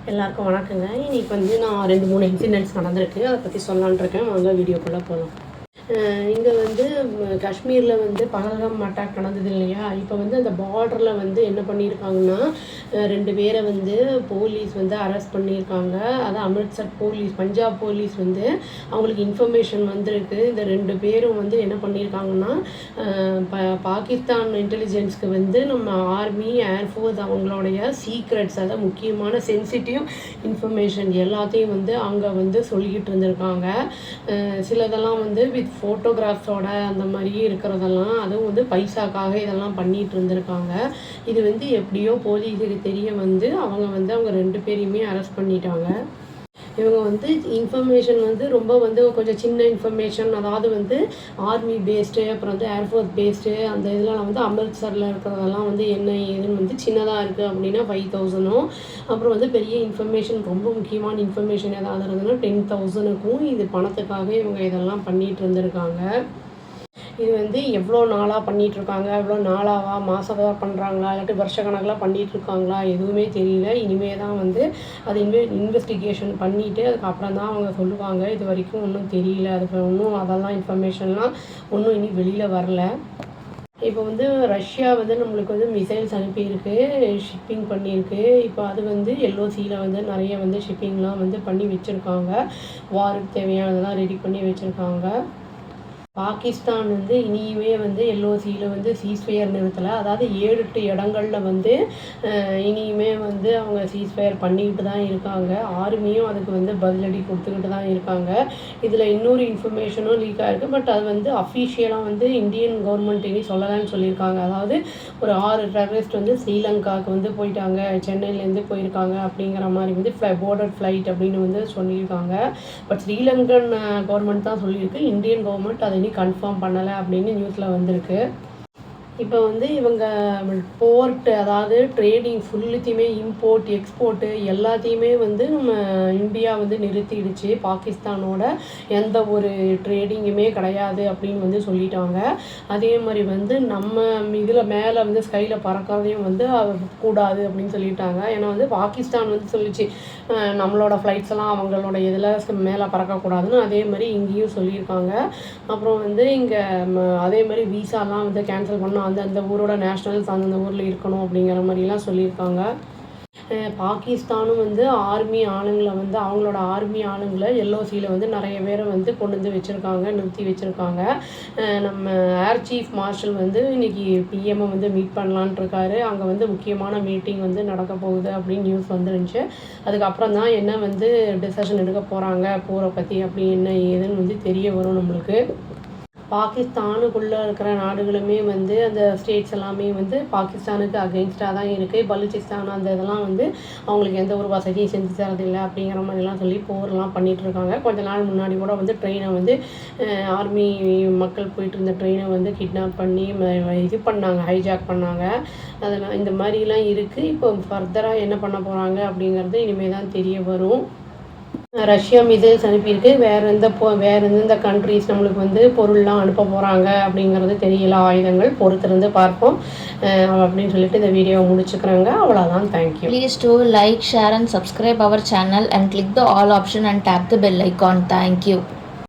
எல்லாருக்கும் வணக்கங்க. இன்னைக்கு வந்து நான் 2-3 இன்சிடென்ட்ஸ் நடந்திருக்கு. அதை பற்றி சொல்லலான்னு இருக்கேன். வாங்க வீடியோக்குள்ளே போகலாம். இங்கே வந்து காஷ்மீரில் வந்து பஹல்காம் அட்டாக் நடந்தது இல்லையா? இப்போ வந்து அந்த பார்டரில் வந்து என்ன பண்ணியிருக்காங்கன்னா 2 பேரை வந்து போலீஸ் வந்து அரெஸ்ட் பண்ணியிருக்காங்க. அதான் அமிர்த்சர் போலீஸ், பஞ்சாப் போலீஸ் வந்து அவங்களுக்கு இன்ஃபர்மேஷன் வந்திருக்கு. இந்த 2 பேரும் வந்து என்ன பண்ணியிருக்காங்கன்னா பாகிஸ்தான் இன்டெலிஜென்ஸ்க்கு வந்து நம்ம ஆர்மி, ஏர்ஃபோர்ஸ் அவங்களுடைய சீக்ரெட்ஸ், அதாவது முக்கியமான சென்சிட்டிவ் இன்ஃபர்மேஷன் எல்லாத்தையும் வந்து அங்கே வந்து சொல்லிக்கிட்டு இருந்திருக்காங்க. சிலதெல்லாம் வந்து வித் ஃபோட்டோகிராஃப்ஸோட அந்த மாதிரி இருக்கிறதெல்லாம், அதுவும் வந்து பைசாக்காக இதெல்லாம் பண்ணிகிட்டு இருந்திருக்காங்க. இது வந்து எப்படியோ போலீஸுக்கு தெரிய வந்து அவங்க 2 பேரையுமே அரெஸ்ட் பண்ணிட்டாங்க. இவங்க வந்து இன்ஃபர்மேஷன் வந்து ரொம்ப வந்து கொஞ்சம் சின்ன இன்ஃபர்மேஷன், அதாவது வந்து ஆர்மி பேஸ்டு, அப்புறம் வந்து ஏர்ஃபோர்ஸ் பேஸ்டு, அந்த இதெல்லாம் வந்து அமிர்த்சரில் இருக்கிறதெல்லாம் வந்து என்ன ஏதுன்னு வந்து சின்னதாக இருக்குது அப்படின்னா 5,000, அப்புறம் வந்து பெரிய இன்ஃபர்மேஷன், ரொம்ப முக்கியமான இன்ஃபர்மேஷன் ஏதாவது இருந்ததுன்னா 10,000க்கும் இது பணத்துக்காக இவங்க இதெல்லாம் பண்ணிகிட்டு இருந்திருக்காங்க. இது வந்து எவ்வளோ நாளாக பண்ணிகிட்ருக்காங்க, எவ்வளோ நாளாவா, மாதமாக பண்ணுறாங்களா, இல்லாட்டி வருஷக்கணக்கில் பண்ணிகிட்ருக்காங்களா, எதுவுமே தெரியல. இனிமே தான் வந்து அது இன்வெஸ்டிகேஷன் பண்ணிவிட்டு அதுக்கப்புறம் தான் அவங்க சொல்லுவாங்க. இது வரைக்கும் ஒன்றும் தெரியல, அதுக்கு இன்னும் அதெல்லாம் இன்ஃபர்மேஷன்லாம் ஒன்றும் இனி வெளியில் வரல. இப்போ வந்து ரஷ்யா வந்து நம்மளுக்கு வந்து மிசைல்ஸ் அனுப்பியிருக்கு, ஷிப்பிங் பண்ணியிருக்கு. இப்போ அது வந்து எல்ஓசியில் வந்து நிறைய வந்து ஷிப்பிங்லாம் வந்து பண்ணி வச்சுருக்காங்க. வாருக்கு தேவையானதெல்லாம் ரெடி பண்ணி வச்சுருக்காங்க. பாகிஸ்தான் வந்து இனியுமே வந்து எல்ஓசியில் வந்து சீஸ்ஃபயர் நிறுத்தலை. அதாவது 7-8 இடங்களில் வந்து இனியுமே வந்து அவங்க சீஸ்ஃபயர் பண்ணிக்கிட்டு தான் இருக்காங்க. ஆர்மியும் அதுக்கு வந்து பதிலடி கொடுத்துக்கிட்டு தான் இருக்காங்க. இதில் இன்னொரு இன்ஃபர்மேஷனும் லீக் ஆகிருக்கு. பட் அது வந்து அஃபிஷியலாக வந்து இந்தியன் கவர்மெண்ட் இனி சொல்லலைன்னு சொல்லியிருக்காங்க. அதாவது ஒரு 6 டெரரிஸ்ட் வந்து ஸ்ரீலங்காவுக்கு வந்து போயிட்டாங்க, சென்னையிலேருந்து போயிருக்காங்க அப்படிங்கிற மாதிரி வந்து போர்டர் ஃப்ளைட் அப்படின்னு வந்து சொல்லியிருக்காங்க. பட் ஸ்ரீலங்கன் கவர்மெண்ட் தான் சொல்லியிருக்கு. இந்தியன் கவர்மெண்ட் அதை கன்ஃபார்ம் பண்ணலை அப்படின்னு நியூஸில் வந்திருக்கு. இப்போ வந்து இவங்க போர்ட்டு, அதாவது ட்ரேடிங் ஃபுல்லுத்தையுமே, இம்போர்ட் எக்ஸ்போர்ட்டு எல்லாத்தையுமே வந்து நம்ம இந்தியா வந்து நிறுத்திடுச்சு. பாகிஸ்தானோட எந்த ஒரு ட்ரேடிங்குமே கிடையாது அப்படின்னு வந்து சொல்லிட்டாங்க. அதே மாதிரி வந்து நம்ம இதில் மேலே வந்து ஸ்கையில் பறக்கிறதையும் வந்து கூடாது அப்படின்னு சொல்லிட்டாங்க. ஏன்னா வந்து பாகிஸ்தான் வந்து சொல்லிச்சு நம்மளோட ஃப்ளைட்ஸ் எல்லாம் அவங்களோட இதில் மேலே பறக்கக்கூடாதுன்னு. அதே மாதிரி இங்கேயும் சொல்லியிருக்காங்க. அப்புறம் வந்து இங்கே அதே மாதிரி வீசாலாம் வந்து கேன்சல் பண்ணோம், அந்த ஊரோட நேஷ்னல்ஸ் அந்தந்த ஊரில் இருக்கணும் அப்படிங்கிற மாதிரிலாம் சொல்லியிருக்காங்க. பாகிஸ்தானும் வந்து ஆர்மி ஆளுங்களை வந்து அவங்களோட ஆர்மி ஆளுங்களை எல்ஓசியில் வந்து நிறைய பேரை வந்து கொண்டு வந்து வச்சுருக்காங்க, நிறுத்தி வச்சுருக்காங்க. நம்ம ஏர் சீஃப் மார்ஷல் வந்து இன்றைக்கி பிஎம்ஐ வந்து மீட் பண்ணலான்ட்டு இருக்காரு. அங்கே வந்து முக்கியமான மீட்டிங் வந்து நடக்க போகுது அப்படின்னு நியூஸ் வந்துருந்துச்சு. அதுக்கப்புறம் தான் என்ன வந்து டிசிஷன் எடுக்க போகிறாங்க போரை பற்றி அப்படி என்ன ஏதுன்னு வந்து தெரிய வரும் நம்மளுக்கு. பாகிஸ்தானுக்குள்ளே இருக்கிற நாடுகளுமே வந்து அந்த ஸ்டேட்ஸ் எல்லாமே வந்து பாகிஸ்தானுக்கு அகெயின்ஸ்டாக தான் இருக்குது. பலுச்சிஸ்தான் அந்த இதெல்லாம் வந்து அவங்களுக்கு எந்த ஒரு வசதியும் செஞ்சு தரதில்லை அப்படிங்கிற மாதிரிலாம் சொல்லி போர்லாம் பண்ணிகிட்ருக்காங்க. கொஞ்ச நாள் முன்னாடி கூட வந்து ட்ரெயினை வந்து ஆர்மி மக்கள் போயிட்டு இருந்த ட்ரெயினை வந்து கிட்னாப் பண்ணி இது பண்ணாங்க, ஹைஜாக் பண்ணாங்க. அதெல்லாம் இந்த மாதிரிலாம் இருக்குது. இப்போ ஃபர்தராக என்ன பண்ண போகிறாங்க அப்படிங்கிறது இனிமேல் தான் தெரிய வரும். ரஷ்யா மிசைல்ஸ் அனுப்பியிருக்கு. வேறு எந்தெந்த கண்ட்ரீஸ் நம்மளுக்கு வந்து பொருள்லாம் அனுப்ப போகிறாங்க அப்படிங்கிறது தெரியல. ஆயுதங்கள் பொறுத்திருந்து பார்ப்போம் அப்படின்னு சொல்லிட்டு இந்த வீடியோவை முடிச்சுக்கிறேங்க. அவ்வளோதான். Thank you. Please do like, share and subscribe our channel and click the all option and tap the bell icon. Thank you.